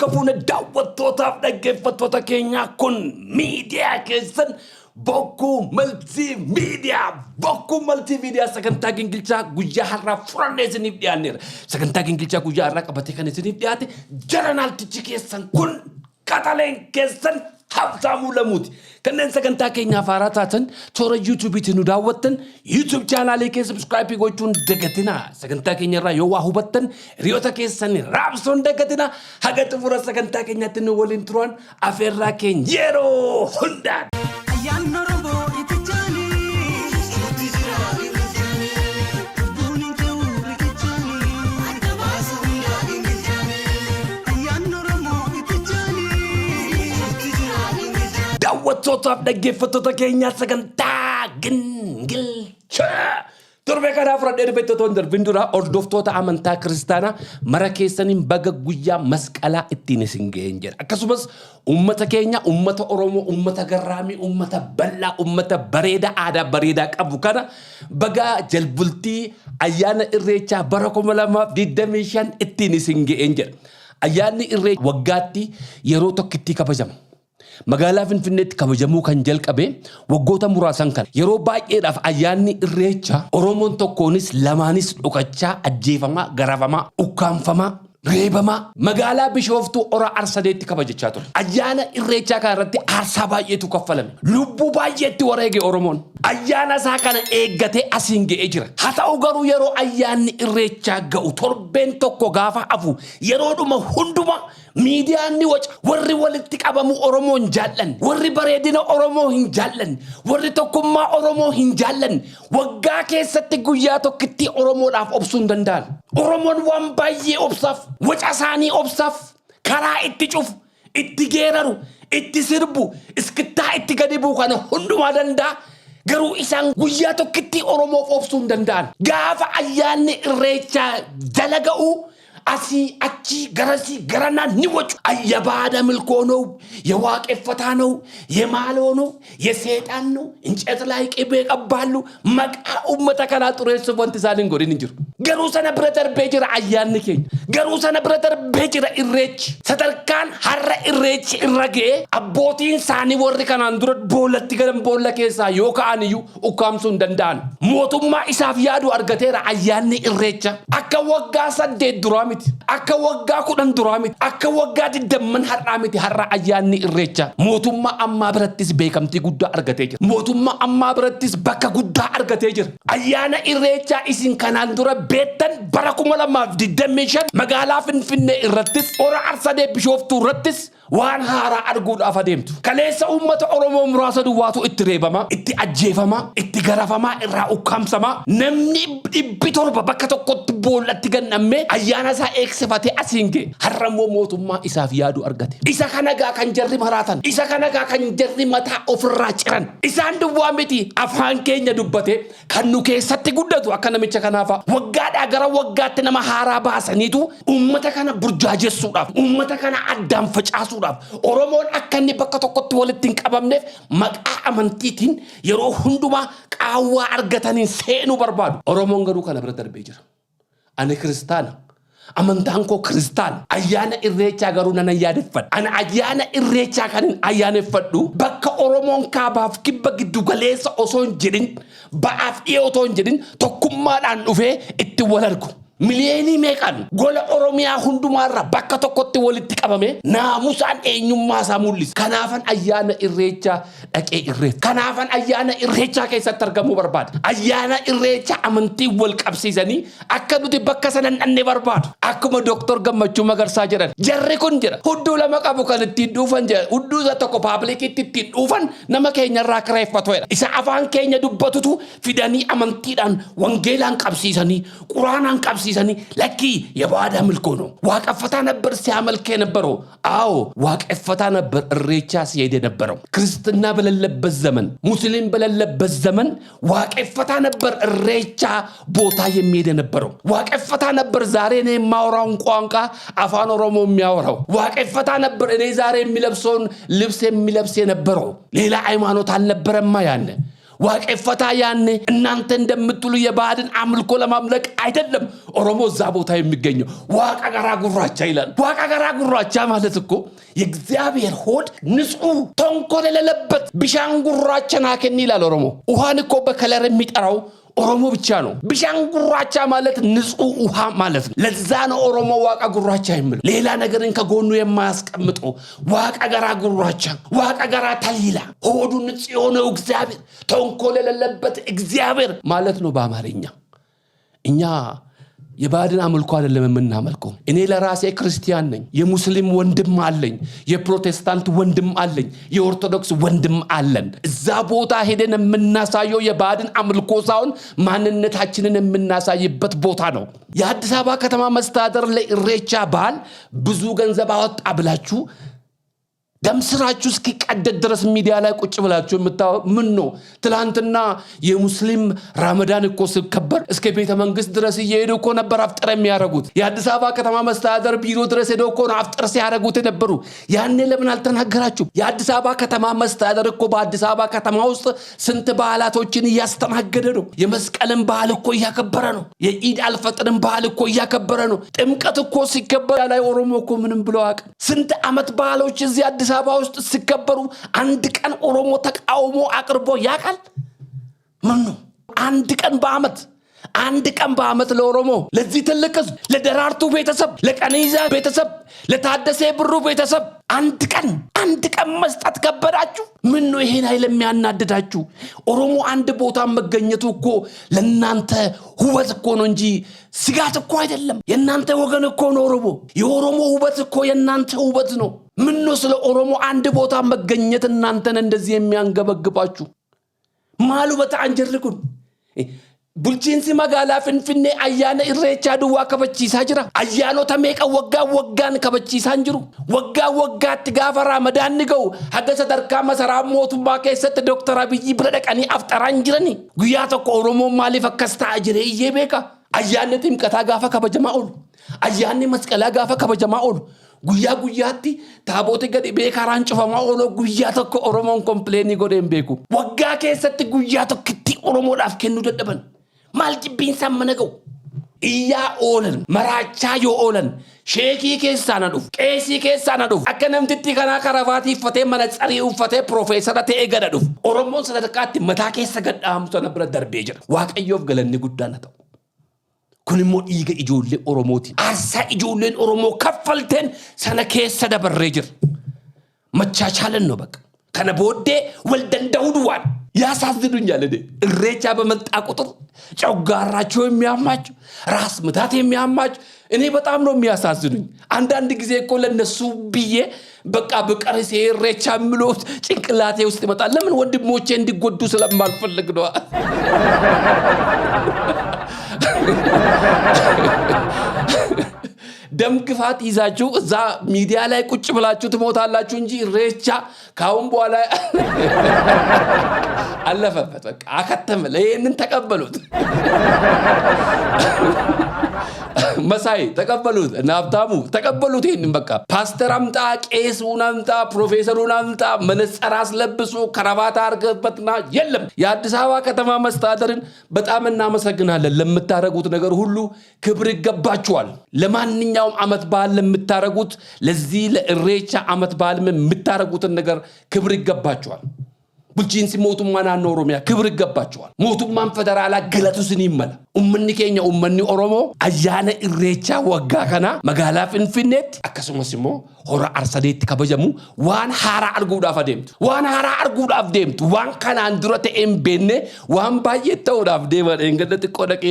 Harkafuna daawwattootaaf dhaggeeffattoota keenya kun miidiyaa keessan Boku multimedia sagantaa Gingilchaa guyyaa har'aa furannee isiniif dhiyaanneera. Sagantaa Gingilchaa guyyaa har'aa qabatee kan isiniif dhiyaate jaranaaltichi keessan kun Qataleen keessan Habsaamuu Lamuuti. Kanneen sagantaa keenyaaf haaraa taatan toora YouTube'itti nu daawwattan YouTube chaanaalii kee subscribe gochuun dagatinaa. Sagantaa keenyarraa yoo waa hubattan hiriyoota keessan raabsuun dagatinaa. Haga xumura sagantaa keenyaatti nu waliin turan afeerraa keenya yeroo hundaan. Daawwattootaaf dhaggeeffattoota keenya sagantaa Gingilchaa. Torbe kana fudhadhee dhufettota darbin dura hordoftoota amantaa kiristaanaa mara keessaniin baga guyyaa masqalaa ittiin isin ga'een jedha. Akkasumas ummata keenya, ummata Oromoo, ummata Garraamii, ummata bal'aa, ummata bareedaa, aadaa bareedaa qabu kana baga jalbultii ayyaana Irreechaa bara 2025 ittiin isin ga'een jedha. Ayyaanni Irreechaa waggaatti yeroo tokkitti kabajama. Magaalaa Finfinneetti kabajamuu kan jalqabe waggoota muraasan kan yeroo baay'eedhaaf ayyaanni Irreecha Oromoon tokkoonis lamaanis dhokachaa ajjeefamaa garafamaa ukkaanfamaa reebamaa magaalaa Bishooftuu ora arsadeetti kabajachaa ture. Ayyaana Irreechaa kanarratti aarsaa baay'eetu kaffalame. Lubbuu baay'eetti wareege Oromoon. Ayyaana isaa kana eeggatee asiin ga'ee jira. Haa ta'u garuu yeroo ayyaanni Irreechaa ga'u torbeen tokko gaafa hafu yeroodhuma hunduma miidiyaan ni waca. Warri walitti qabamu Oromoo hin jaallanne, warri bareedina Oromoo hin jaallanne, warri tokkummaa Oromoo hin jaallanne waggaa keessatti guyyaa tokkitti Oromoodhaaf obsuu hin danda'an. Oromoon waan baay'ee obsaaf, waca isaanii obsaaf, karaa itti cufu, itti geeraru, itti sirbu, iskittaa itti gadi bu'u kana hundumaa danda'a. Garuu isaan guyyaa tokkitti Oromoof obsuu hin danda'an. Gaafa ayyaanni Irreechaa jala ga'u asii achi garasii garanaan ni wacu. የባዳ ምልኮ ነው የዋቄፈታ ነው የማለው ነው የሰይጣን ነው እንጨት ላይ ቅቤ ቀባሉ መቃ ኡመተ ከና ጥሬስ ወንት ሳልን ጎዲን እንጅሩ ገሩ ሰነ ብረተር ቤጅራ አያንከኝ ገሩ ሰነ ብረተር ቤጅራ ኢሬች ሰተርካን ሐረ ኢሬች ኢረጌ አቦቲን ሳኒ ወር ከናን ዱረ ቦለቲ ገለም ቦለ ኬሳ ዮካንዩ ኡካምሱ እንደንዳን ሞቱማ ኢሳፍ ያዱ አርገቴራ አያኒ ኢሬቻ አከ ወጋ ሰደ ዱራሚት አከ ወጋ ኩደን ዱራሚት አከ ወጋ ደመን ሐራሚት ሐራ አያኒ ኢሬቻ ሞቱማ አማ ብረትስ ቤከምቲ ጉዳ አርገቴ ጅር ሞቱማ አማ ብረትስ በከ ጉዳ አርገቴ ጅር አያና ኢሬቻ ኢሲን ከናን ዱረ ቤተን በረኩመለማፍ ዲደሜሽን መጋላ ፍንፍኔ ኢረትስ ኦራ አርሰዴ ቢሾፍቱ ረትስ waan haaraa arguudhaaf adeemtu. Kaleessa uummata Oromoo muraasa duwwaatu itti reebama, itti ajjeefama, itti garafamaa irraa ukkaamsama. Namni 700 bakka tokkotti boollatti gannamme ayyaana isaa eegsifatee asiin ga'e. Har'ammoo mootummaa isaaf yaadu argate. Isa kanagaa kan jarri maraatan, isa kanagaa kan jarri mataa ofirraa ciran. Isaan duwwaa miti afaan keenya dubbate kan nu keessatti guddatu akka namicha kanaafa. Waggaadhaa gara waggaatti nama haaraa baasaniitu uummata kana burjaajessuudhaaf, uummata kana addaan facaasuudhaaf. Oromoon akka inni bakka tokkotti walitti hin qabamneef maqaa amantiitiin yeroo hundumaa qaawwaa argataniin seenuu barbaadu. Oromoon garuu kana bira darbee jira. Ani kiristaana. Amantaan koo kiristaana. Ayyaana Irreechaa garuu nan ayyaaneffadha. Ani ayyaana Irreechaa kanin ayyaaneffadhu bakka Oromoon kaabaaf kibba giddu galeessa osoo hin jedhin ba'aaf dhiyoo osoo hin jedhin tokkummaadhaan dhufee itti wal argu. Miliyoonii meeqan gola Oromiyaa hundumaarra bakka tokkotti walitti qabame naamusaan eenyummaa isaa mul'isa. Kanaafan ayyaana Irreechaa dhaqee irreef. Kanaafan ayyaana Irreechaa keessatti argamuu barbaada. Ayyaana Irreechaa amantii wal qabsiisanii akka nuti bakka sana dhanne barbaadu. Akkuma Dr. Gammachuu Magarsaa jedhan jarri kun jira. Hudduu lama qabu kan ittiin dhuufan jira. Hudduu isa tokko paablikiitti ittiin dhuufan nama keenyarraa kireeffatudha. Isa afaan keenya dubbatutu fidanii amantiidhaan wangeelaan qabsiisanii quraanaan qabsiisanii لكي يبعد ملكونه واقفتا نبر سيعمل كي نبرو أو واقفتا نبر الريتشا سيدي نبرو كريستنا بللب الزمن مسلم بللب الزمن واقفتا نبر الريتشا بوتا يميدي نبرو واقفتا نبر زارين ماوراون قوانقا أفان رومو مياورو واقفتا نبر إني زارين ملبسون لبسين ملبسين نبرو ليلا عيمانو تال نبر ما يعني ዋቀፈታ ያኔ እናንተ እንደምትሉ የባዕድን አምልኮ ለማምለክ አይደለም ኦሮሞ እዛ ቦታ የሚገኘው ዋቃ ጋራ ጉራቻ ይላል ዋቃ ጋራ ጉራቻ ማለት እኮ የእግዚአብሔር ሆድ ንጹህ ተንኮል የሌለበት ቢሻን ጉራቻ ናከኒ ይላል ኦሮሞ ውሃን እኮ በከለር የሚጠራው ኦሮሞ ብቻ ነው ቢሻን ጉራቻ ማለት ንጹህ ውሃ ማለት ለዛ ነው ኦሮሞ ዋቃ ጉራቻ የሚለው ሌላ ነገርን ከጎኑ የማያስቀምጠው ዋቃ ጋራ ጉራቻ ዋቃ ጋራ ታይላ ሆዱ ንጹህ የሆነው እግዚአብሔር ተንኮል የሌለበት እግዚአብሔር ማለት ነው በአማርኛ እኛ የባዕድን አምልኮ አይደለም የምናመልከው እኔ ለራሴ ክርስቲያን ነኝ የሙስሊም ወንድም አለኝ የፕሮቴስታንት ወንድም አለኝ የኦርቶዶክስ ወንድም አለን እዛ ቦታ ሄደን የምናሳየው የባዕድን አምልኮ ሳይሆን ማንነታችንን የምናሳይበት ቦታ ነው የአዲስ አበባ ከተማ መስተዳድር ለኢሬቻ በዓል ብዙ ገንዘብ አወጣ ብላችሁ ደምስራችሁ እስኪቀደድ ድረስ ሚዲያ ላይ ቁጭ ብላችሁ የምታው ምን ነው ትላንትና የሙስሊም ረመዳን እኮ ሲከበር እስከ ቤተ መንግስት ድረስ እየሄዱ እኮ ነበር አፍጥር የሚያረጉት የአዲስ አበባ ከተማ መስተዳድር ቢሮ ድረስ ሄደው እኮ አፍጥር ሲያረጉት ነበሩ ያኔ ለምን አልተናገራችሁ የአዲስ አበባ ከተማ መስተዳድር እኮ በአዲስ አበባ ከተማ ውስጥ ስንት በዓላቶችን እያስተናገደ ነው የመስቀልን በዓል እኮ እያከበረ ነው የኢድ አልፈጥርን በዓል እኮ እያከበረ ነው ጥምቀት እኮ ሲከበር ላይ ኦሮሞ እኮ ምንም ብለው አቅ ስንት አመት በዓሎች እዚህ አዲስ አበባ ውስጥ ሲከበሩ አንድ ቀን ኦሮሞ ተቃውሞ አቅርቦ ያቃል ምን ነው አንድ ቀን በአመት ለኦሮሞ ለዚህ ትልቅ ለደራርቱ ቤተሰብ ለቀኒዛ ቤተሰብ ለታደሰ ብሩ ቤተሰብ አንድ ቀን መስጠት ከበዳችሁ ምን ነው ይሄን ኃይል የሚያናድዳችሁ ኦሮሞ አንድ ቦታ መገኘቱ እኮ ለናንተ ውበት እኮ ነው እንጂ ስጋት እኮ አይደለም የናንተ ወገን እኮ ነው ኦሮሞ የኦሮሞ ውበት እኮ የናንተ ውበት ነው ምን ነው ስለ ኦሮሞ አንድ ቦታ መገኘት እናንተን እንደዚህ የሚያንገበግባችሁ ማሉ በታንጀርኩን ቡልቺንሲ መጋላ ፍንፍኔ አያነ ኢሬቻ ዱዋ ከበቺሳ ጅራ አያኖ ተሜቀ ወጋን ከበቺሳ እንጅሩ ወጋት ጋፈራ መዳን ንገው ሀገሰ ደርካ መሰራ ሞቱባ ከሰት ዶክተር አብይ ብረደቀኒ አፍጠራን ጅረኒ ጉያ ተኮ ኦሮሞ ማሊ ፈከስታ አጅሬ ይቤካ አያነ ጥምቀታ ጋፈ ከበጀማኡል አያነ መስቀላ ጋፈ ከበጀማኡል ጉያቲ ታቦት ገዲ ቤካራን ጭፈማ ኦሎ ጉያ ተኮ ኦሮሞን ኮምፕሌኒ ጎደን ቤኩ ወጋ ከሰት ጉያ ተክቲ ኦሮሞ ዳፍ ከኑ ደደበን ማልጅቢን ሰመነገው ኢያ ኦለን መራቻ ዮኦለን ሼኪ ከሳና ዱፍ ቄሲ ከሳና ዱፍ አከነምትቲ ከና ከራቫቲ ፈቴ መነጽሪ ኡፈቴ ፕሮፌሰር ተኤገደ ዱፍ ኦሮሞን ሰደቃት መታ ከሰ ገዳም ተነብረ ደርቤ ጅር ዋቀዮፍ ገለኒ ጉዳናተው ኩንሞ ኢገ ኢጆሌ ኦሮሞቲ አሳ ኢጆሌን ኦሮሞ ከፈልተን ሰነ ከሰ ደበሬ ጅር መቻቻለን ነው በቃ ከነቦዴ ወልደን ዳውድዋን ያሳዝዱኛል እንዴ ኢሬቻ በመጣ ቁጥር ጨጓራቸው የሚያማቸው ራስ ምታት የሚያማቸው እኔ በጣም ነው የሚያሳዝዱኝ አንዳንድ ጊዜ እኮ ለነሱ ብዬ በቃ በቀርሴ ኢሬቻ ምሎት ጭንቅላቴ ውስጥ ይመጣል ለምን ወንድሞቼ እንዲጎዱ ስለማልፈልግ ነው ደም ግፋት ይዛችሁ እዛ ሚዲያ ላይ ቁጭ ብላችሁ ትሞታላችሁ እንጂ ኢሬቻ ካሁን በኋላ አለፈበት በቃ አከተመ ለይሄንን ተቀበሉት መሳይ ተቀበሉት ናብታሙ ተቀበሉት ይሄንን በቃ ፓስተር አምጣ ቄሱን አምጣ ፕሮፌሰሩን አምጣ መነጽር አስለብሱ ከራባት አርገበትና የለም የአዲስ አበባ ከተማ መስተዳድርን በጣም እናመሰግናለን ለምታረጉት ነገር ሁሉ ክብር ይገባችኋል ለማንኛውም አመት በዓል ለምታረጉት ለዚህ ለኢሬቻ አመት በዓል የምታረጉትን ነገር ክብር ይገባችኋል ቡልቺንሲ ሞቱማን አኖ ኦሮሚያ ክብር ይገባችኋል ሞቱማን ፌደራላ ገለቱስን ይመላ ኡምኒ ኦሮሞ አያነ ኢሬቻ ወጋ ከና መጋላ ፍንፍኔት አከሱመስሞ ሆራ አርሰዴት ከበጀሙ ዋን ሃራ አርጉዳፍ ደምት ዋን ካና አንድሮተ ኤምቤኔ ዋን ባየተው ዳፍ ደመ እንገደት ቆደቀ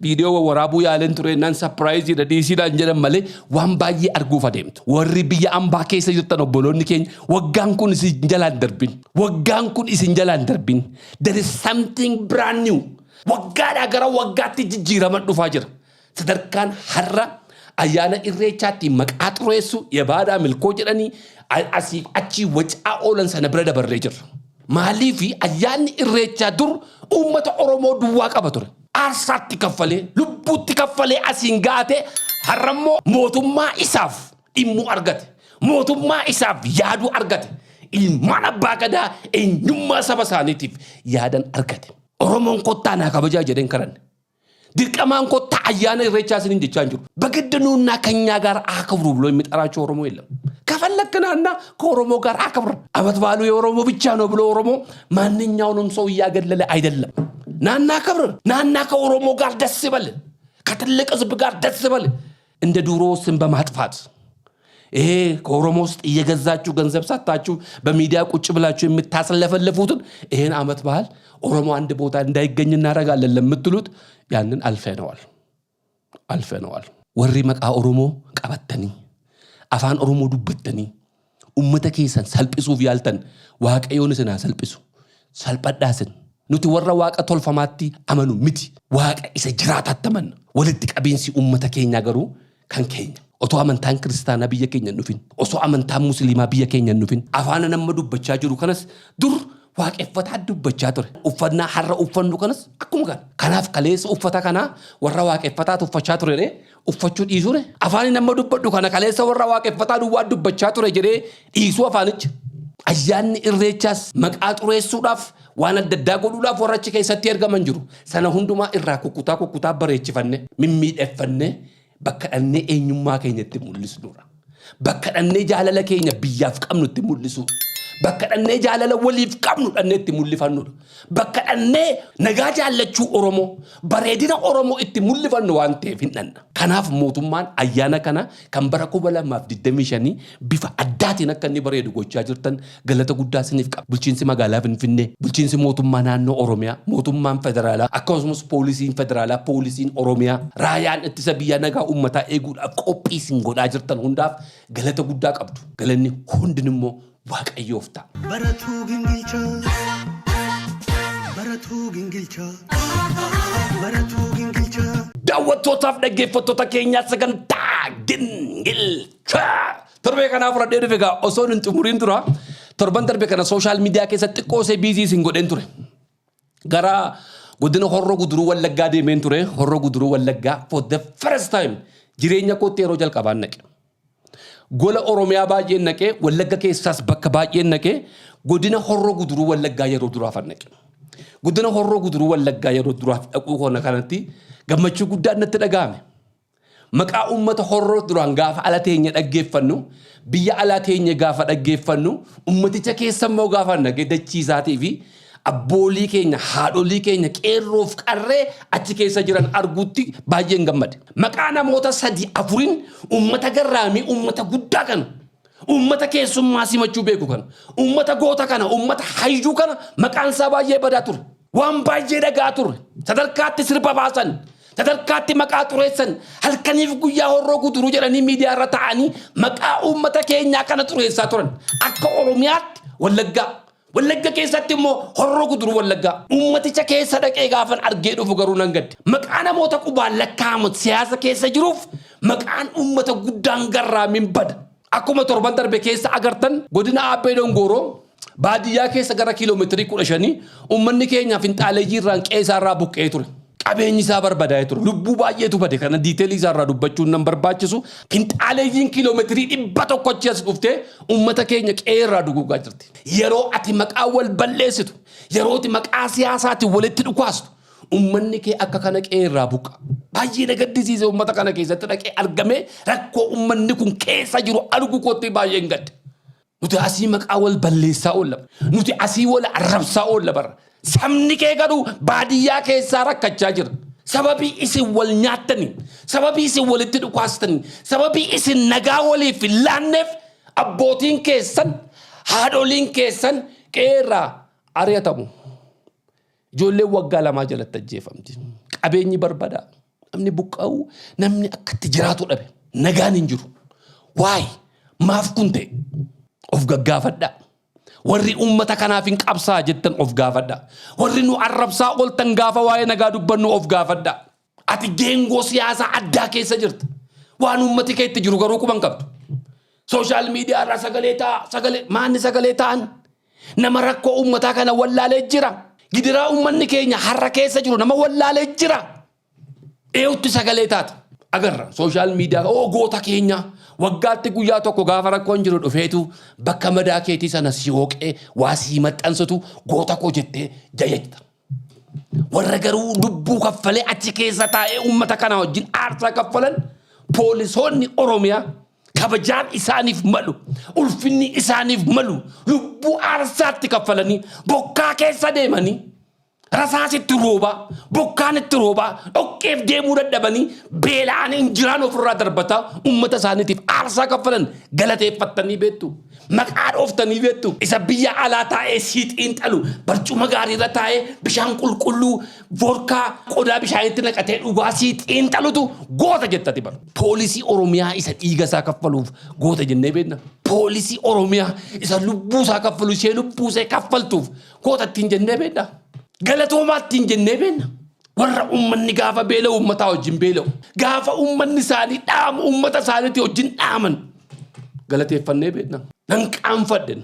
ቪዲዮ ወራቡ ያለን ትሬናን ሰርፕራይዝ ይደዲሲ ዳንጀለ መለ ዋን ባየ አርጉፋ ደምት ወሪ ቢያ አምባ ከሰ ይተነው ቦሎኒ ኬኝ ወጋን ኩን ኢስንጀላን ደርቢን there is something brand new ወጋዳ ገራ ወጋቲ ጅጅረመን ዱፋ ጅር ተደርካን ሐራ አያነ ኢሬቻቲ መቃጥሮሱ የባዳ ምልኮ ጅረኒ አቺ ወጫ ኦለን ሰነብረ ደበረ ጅር ማሊፊ አያነ ኢሬቻ ዱር ኡመተ ኦሮሞ ዱዋ ቀበቱር አርሳቲ ከፈለ ልቡቲ ከፈለ አሲንጋቴ ሐረሞ ሞቱማ ኢሳፍ ኢሙ አርገት ሞቱማ ኢሳፍ ያዱ አርገት ilmaan abbaa gadaa eenyummaa saba isaaniitiif yaadan argate. Oromoon kottaa naa kabajaa jedheen karanne. Dirqamaan kottaa ayyaana irreechaa isiniin jechaa hin jiru. Bagiddanuunnaa kanyaa gaara akabru ብሎ የሚጠራቸው ኦሮሞ የለም። ከፈለክናና ከኦሮሞ ጋር አከብር አመት ባሉ የኦሮሞ ብቻ ነው ብሎ ኦሮሞ ማንኛውንም ሰው እያገለለ አይደለም። ናና ከብር ናና ከኦሮሞ ጋር ደስ ይበል ከትልቅ ህዝብ ጋር ደስ ይበል እንደ ድሮ ስም በማጥፋት ይሄ ከኦሮሞ ውስጥ እየገዛችሁ ገንዘብ ሳታችሁ በሚዲያ ቁጭ ብላችሁ የምታሰለፈለፉትን ይሄን አመት በዓል ኦሮሞ አንድ ቦታ እንዳይገኝ እናረጋለን ለምትሉት ያንን አልፈነዋል ወሪ መቃ ኦሮሞ ቀበተኒ አፋን ኦሮሞ ዱበተኒ ኡመተ ኬሰን ሰልጵሱፍ ያልተን ዋቀዮን ስና ሰልጵሱ ሰልጳዳስን ኑቲ ወራ ዋቀ ቶልፈማቲ አመኑ ሚቲ ዋቀ ኢሰ ጅራታተመን ወልጥ ቀቢንሲ ኡመተ ኬኛ ገሩ ከንኬኛ ኦቶ አመንታን ክርስቲያና ብየ ኬኛ ኑፊን ኦሶ አመንታን ሙስሊማ ብየ ኬኛ ኑፊን አፋን ነመዱ በቻ ጅሩ ከነስ ዱር waaqeffata dubbachaa ture uffannaa har'a uffannu kanas akkuma kan kanaaf kaleessa uffata kana warra waaqeffataa uffachaa ture uffachuu dhiisure afaan nama dubbadhu kana kaleessa warra waaqeffataa duwwaa dubbachaa ture jedhee dhiisuu afaanicha ayyaanni irreechaas maqaa xureessuudhaaf waan adda addaa godhuudhaaf warra achi keessatti ergaman jiru sana hundumaa irraa kukkutaa bareechifanne mimmiidheffanne bakka dhannee eenyummaa keenyatti mul'isnuudha bakka dhannee jaalala keenya biyyaaf qabnutti mul'isu bakka dhannee jaalala waliif qabnu dhanneetti mul'ifannu bakka dhannee nagaa jaallachuu oromoo bareedina oromoo itti mul'ifannu waan ta'eef hin dhanna kanaaf mootummaan ayyaana kana kan bara 2025 bifa addaatiin akka inni bareedu gochaa jirtan galata guddaa isiniif qaba bulchiinsi magaalaa Finfinnee bulchiinsi mootummaa naannoo Oromiyaa mootummaan federaalaa akkasumas poolisiin federaalaa poolisiin Oromiyaa raayaan ittisa biyyaa nagaa uummataa eeguudhaaf qophii isin godhaa jirtan hundaaf galata guddaa qabdu galanni hundinimmoo waaqayyoof ta'a. Baratuu Gingilchaa. Daawwattootaaf dhaggeeffattoota keenyaa sagantaa Gingilchaa. Torbee kanaaf radhee dhufe egaa osoo hin xumuriin tura. Torban darbe kana sooshaal miidiyaa keessatti xiqqoosee biizii isin godheen ture. Gara godina Horroo Guduruu Wallaggaa deemeen ture. Horroo Guduruu Wallaggaa for the first time jireenya kootti yeroo jalqabaan naqe. Gola Oromiyaa baay'een naqee Wallagga keessaas bakka baay'een naqee godina Horroo Guduruu Wallaggaa yeroo duraaf naqe. Godina Horroo Guduruu Wallaggaa yeroo duraaf dhaquu koona kanatti gammachuu guddaa natti dhaga'ame. Maqaa uummata Horroo duraan gaafa ala teenya dhaggeeffannu biyya ala teenya gaafa dhaggeeffannu ummaticha keessa immoo gaafa naqee dachiisaatii fi abboolii keenya haadholii keenya qeerroof qarree achi keessa jiran arguutti baay'een gammade. Maqaa namoota 3-4 ummata garraamii ummata guddaa kana ummata keessummaa simachuu beeku kana ummata goota kana ummata hayyuu kana maqaan isaa baay'ee badaa ture. Waan baay'ee dhagaa ture. Sadarkaatti sirba baasan sadarkaatti maqaa xureessan halkaniif guyyaa Horroo Guduruu jedhanii miidiyaa irra ta'anii maqaa ummata keenyaa kana xureessaa turan. Akka Oromiyaatti Wallagga keessatti immoo Horroo Guduruu Wallaggaa ummaticha keessa dhaqee gaafan argee dhufu garuu nan gadde. Maqaa namoota qubaan lakkaa'amu siyaasa keessa jiruuf maqaan ummata guddaan garraamiin bada. Akkuma torban darbe keessa agartan godina Abbee Dongoroo baadiyyaa keessa gara kiiloomeetirii 15 ummanni keenya finxaaleeyyii irraan qeesaa irraa buqqee ture. Qabeenyi isaa barbadaa'ee ture. Lubbuu baay'eetu bade kana diiteelii isaa irraa dubbachuun nan barbaachisu. Finxaaleeyyiin kiiloomeetirii 100 achi as dhuftee ummata keenya qe'ee irraa duguugaa jirti. Yeroo ati maqaa wal balleessitu yeroo ati maqaa siyaasaatti walitti dhukaastu ummanni kee akka kana qe'ee irraa buqa. Baay'ee na gaddisiise ummata kana keessatti dhaqee argamee rakkoo ummanni kun keessa jiru argu kootti baay'een gadde. Nuti asii maqaa wal balleessaa oolla. Nuti asii wal arrabsaa oolla bara. Sabni kee garuu baadiyyaa keessaa rakkachaa jira. Sababii isin wal nyaattanii, sababii isin walitti dhukaastanii, sababii isin nagaa waliif hin laanneef abbootiin keessan, haadholiin keessan qeerraa ari'atamu. Ijoolleen waggaa 2 jalatti ajjeefamti. Qabeenyi barbadaa. Namni buqqa'u, namni akkatti jiraatu dhabe. Nagaan hin jiru. Waay maaf kun ta'e? Of gaggaafadhaa. Warri ummata kanaaf hin qabsaa jettan of gaafadhaa. Warri nu arrabsaa ooltan gaafa waa'ee nagaa dubbannu of gaafadhaa. Ati geengoo siyaasaa addaa keessa jirta. Waan ummati kee itti jiru garuu quban qabdu. Sooshaal miidiyaa irraa maanni sagalee ta'an nama rakkoo ummataa kana wallaalee jira. Gidiraa ummanni keenya har'a keessa jiru nama wallaalee jira. Eewutti sagalee taata. agarra social media goota keenya waggaatti guyyaa tokko gaafa rakkoon jiru dhufeetu bakka madaa keetii sana si hooqee waa si maxxansatu goota koo jettee jajajta. Warra garuu lubbuu kaffalee achi keessa taa'ee uummata kana wajjin aarsaa kaffalan poolisoonni Oromiyaa kabajaan isaaniif malu ulfinni isaaniif malu lubbuu aarsaatti kaffalanii bokkaa keessa deemanii rasaasitti roobaa bokkaanitti roobaa dhoqqeef deemuu dadhabanii beela'anii injiraan ofirraa darbataa uummata isaaniitiif aarsaa kaffalan galateeffattanii beektu maqaa dhooftanii beektu isa biyya alaa taa'ee siixiin xalu barcuma gaariirra taa'ee bishaan qulqulluu vodkaa qodaa bishaanitti naqatee dhugaa siixiin xalutu goota jettati bara poolisii Oromiyaa isa dhiiga isaa kaffaluuf goota jennee beekna poolisii Oromiyaa isa lubbuu isaa kaffalu ishee lubbuu isaa kaffaltuuf goota ittiin jennee beekna. Galatoomaattiin jennee beekna warra uummanni gaafa beela'u uummataa wajjin beela'u gaafa uummanni isaanii dhaamu uummata isaaniitti wajjin dhaaman galateeffannee beekna. Nan qaanfadhen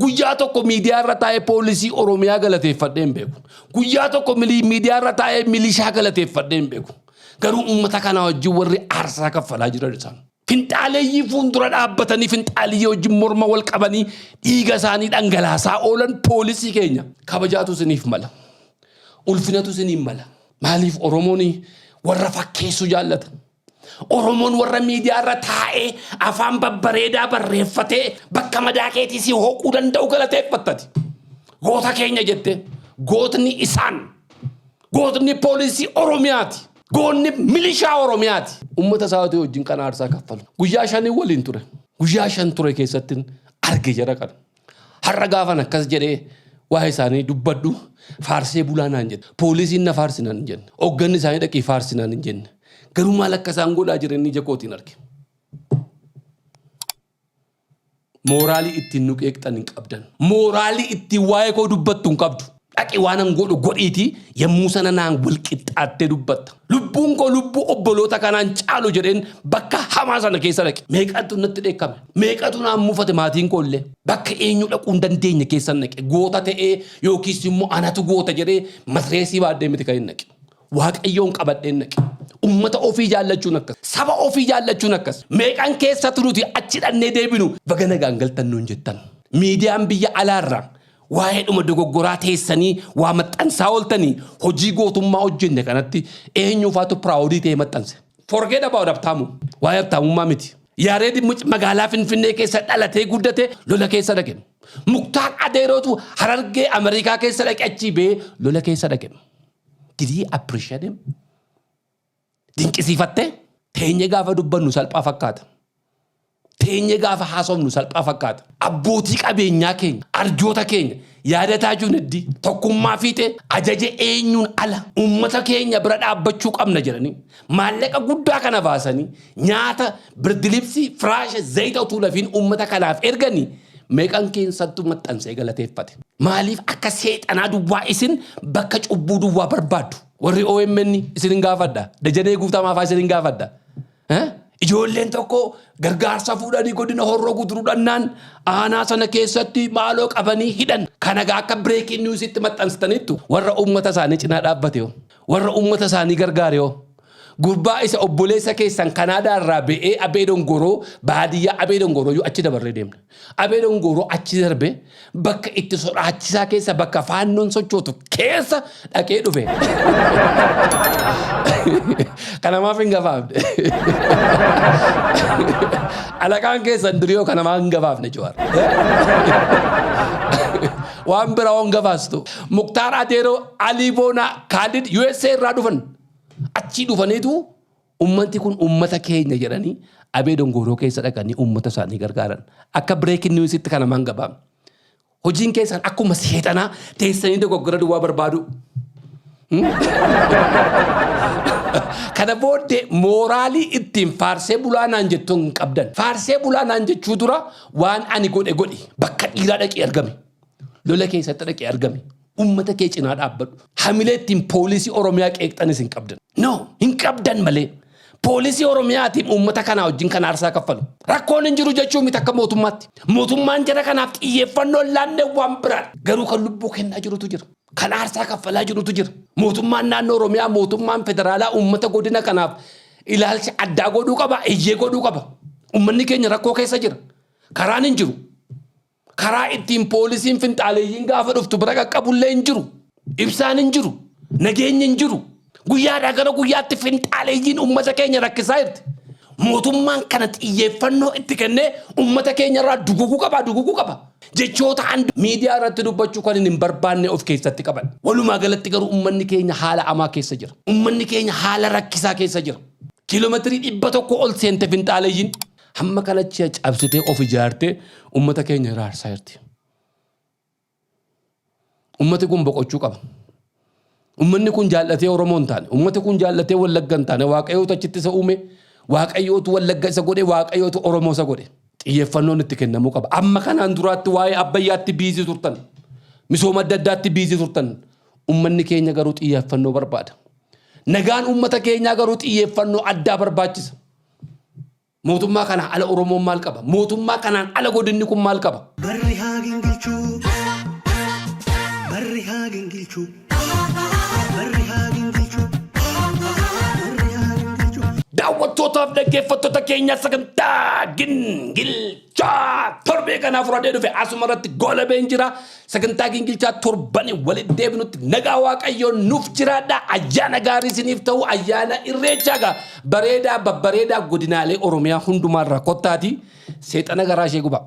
guyyaa tokko miidiyaa irra taa'ee poolisii Oromiyaa galateeffadhee hin beeku guyyaa tokko miidiyaa irra taa'ee milishaa galateeffadhee hin beeku garuu uummata kana wajjin warri aarsaa kaffalaa jiran isaan. Finxaaleeyyii fuuldura dhaabbatanii finxaaleeyyii wajjin morma wal qabanii dhiiga isaanii dhangalaasaa oolan poolisii keenya kabajaatu isiniif mala. Ulfinatu isiniif mala. Maaliif Oromoon warra fakkeessu jaallata? Oromoon warra miidiyaa irra taa'ee afaan babbareedaa barreeffatee bakka madaa keetii si hooquu danda'u galateeffattati. Goota keenya jette gootni isaan gootni poolisii Oromiyaati. Goonni milishaa Oromiyaati. Uummata isaanii wajjin kan aarsaa kaffalu. Guyyaa 5 waliin ture. Guyyaa 5 ture keessatti arge jara kana. Har'a gaafan akkas jedhee waa'ee isaanii dubbadhu faarsee bulaanaan jedhe. Poolisiin na faarsinaan hin jenne. Hoogganni isaanii dhaqee faarsinaan hin jenne. Garuu maal akka isaan godhaa jiran ija kootiin arge. Mooraalii ittiin nu qeeqxan hin qabdan. Mooraalii ittiin waa'ee koo dubbattu hin qabdu. Dhaqi waan an godhu godhiiti yommuu sana naan wal qixxaattee dubbatta. Lubbuun koo lubbuu obboloota kanaan caalu jedheen bakka hamaa sana keessa dhaqe. Meeqatu natti dheekkame. Meeqatu naan mufate maatiin koollee. Bakka eenyu dhaquu hin dandeenye keessa dhaqe. Goota ta'ee yookiis immoo anatu goota jedhee matireesii baaddee miti kan hin dhaqe. Waaqayyoon qabadheen dhaqe. Uummata ofii jaallachuun akkas. Saba ofii jaallachuun akkas. Meeqan keessa turuti achi dhannee deebinu baga nagaan galtan nuun jettan. Miidiyaan biyya alaarraa waa'ee dhuma dogoggoraa teessanii waa maxxansaa ooltanii hojii gootummaa hojjenne kanatti eenyuufaatu piraawudii ta'e maxxanse. Forget about abtaamu. Waa'ee abtaamummaa miti. Yaareedi magaalaa Finfinnee keessa dhalatee guddate lola keessa dhaqe. Muktaar Adeerootu Harargee Ameerikaa keessa dhaqe achii bee lola keessa dhaqe. Did he appreciate him? Dinqisiifattee teenye gaafa dubbannu salphaa fakkaata. Teenye gaafa haasofnu salphaa fakkaata. Abbootii qabeenyaa keenya, arjoota keenya yaadataa jiru neddi tokkummaa fiixee ajaja eenyuun ala uummata keenya bira dhaabbachuu qabna jedhanii maallaqa guddaa kana baasanii nyaata birdilibsii firaasha zayita utuu lafiin uummata kanaaf erganii meeqan keessattuu maxxansee galateeffate. Maaliif akka seexanaa duwwaa isin bakka cubbuu duwwaa barbaaddu? Warri OMN isin gaafadha. Dajanee guutamaa faa isin gaafadha. Ijoolleen tokko gargaarsa fuudhanii godina Horroo Gudurudhannaan aanaa sana keessatti maaloo qabanii hidhan. Kana akka breaking news itti maxxansitaniittu warra uummata isaanii cinaa dhaabbate yoo. Warra uummata isaanii gargaare yoo. Gurbaa isa obboleessa keessan Kanaadaa irraa ba'ee Abee Dongoroo baadiyyaa Abee Dongoroo yoo achi dabarree deemne. Abee Dongoroo achi darbe bakka itti sodaachisaa keessa bakka faannoon sochootu keessa dhaqee dhufe. Kanamaaf hin gabaafne. Alaqaan keessan duriyoo kanamaaf hin gabaafne Jawaar. Waan biraa waan gabaastu. Muktaar Adeeroo Alii Boonaa Kaalid USA irraa dhufan. Achi dhufaniitu uummanti kun uummata keenya jedhanii Abee Dongoroo keessa dhaqanii uummata isaanii gargaaran. Akka breaking news itti kana maan gabaam. Hojiin keessan akkuma seexanaa teessanii dogoggora duwwaa barbaadu. Kana booddee mooraalii ittiin faarsee bulaanaan jettuun hin qabdan. Faarsee bulaanaan jechuu dura waan ani godhe bakka dhiiraa dhaqee argame. Lola keessatti dhaqee argame. Uummata kee cinaa dhaabbadhu. Hamilee ittiin poolisii Oromiyaa qeeqxanis hin qabdan. No, hin qabdan malee. Poolisii Oromiyaatiin uummata kanaa wajjin kan aarsaa kaffalu. Rakkoon hin jiru jechuun miti akka mootummaatti. Mootummaan jara kanaaf xiyyeeffannoon laannee waan biraan. Garuu kan lubbuu kennaa jirutu jira. Kan aarsaa kaffalaa jirutu jira. Mootummaan naannoo Oromiyaa, mootummaan federaalaa uummata godina kanaaf ilaalcha addaa godhuu qaba, iyyee godhuu qaba. Uummanni keenya rakkoo keessa jira. Karaan hin jiru. Karaa ittiin poolisiin finxaaleeyyiin gaafa dhuftu bira qaqqabullee hin jiru. Ibsaan hin jiru. Nageenyi hin jiru. Guyyaadhaa gara guyyaatti finxaaleeyyiin uummata keenya rakkisaa jirti. Mootummaan kana xiyyeeffannoo itti kennee uummata keenya irraa duguguu qaba. Jechoota miidiyaa irratti dubbachuu kan hin barbaanne of keessatti qaban. Walumaa galatti garuu uummanni keenya haala amaa keessa jira. Uummanni keenya haala rakkisaa keessa jira. Kiiloomeetirii 100 ol seente finxaaleeyyiin hamma kanatti cabsitee of ijaartee uummata keenya iraarsaa jirti. Uummati kun boqochuu qaba. Uummanni kun jaallatee Oromoo hin taane, uummati kun jaallatee Wallagga hin taane, Waaqayyootu achitti isa uume, Waaqayyootu Wallagga isa godhe, Waaqayyootu Oromoo isa godhe. Xiyyeeffannoon itti kennamuu qaba. Amma kanaan duraatti waa'ee Abbayyaatti biizii turtan. Misooma adda addaatti biizii turtan. Uummanni keenya garuu xiyyeeffannoo barbaada. Nagaan uummata keenyaa garuu xiyyeeffannoo addaa barbaachisa. Mootummaa kana ala Oromoon maal qaba? Mootummaa kanaan ala godinni kun maal qaba? Barri haa gingilchuu. Barri haa gingilchuu. Barri haa gingilchuu. Daawwattootaaf dhaggeeffattoota keenya sagantaa Gingilchaa torbee kanaaf fudhadhee dhufe asuma irratti goolabeen jira. Sagantaa Gingilchaa torbanii walitti deebinutti nagaa Waaqayyoon nuuf jiraadha. Ayyaana gaarii isiniif ta'u ayyaana Irreechaa bareedaa babbareedaa godinaalee Oromiyaa hundumaarraa kottaati. Seexana garaa ishee guba.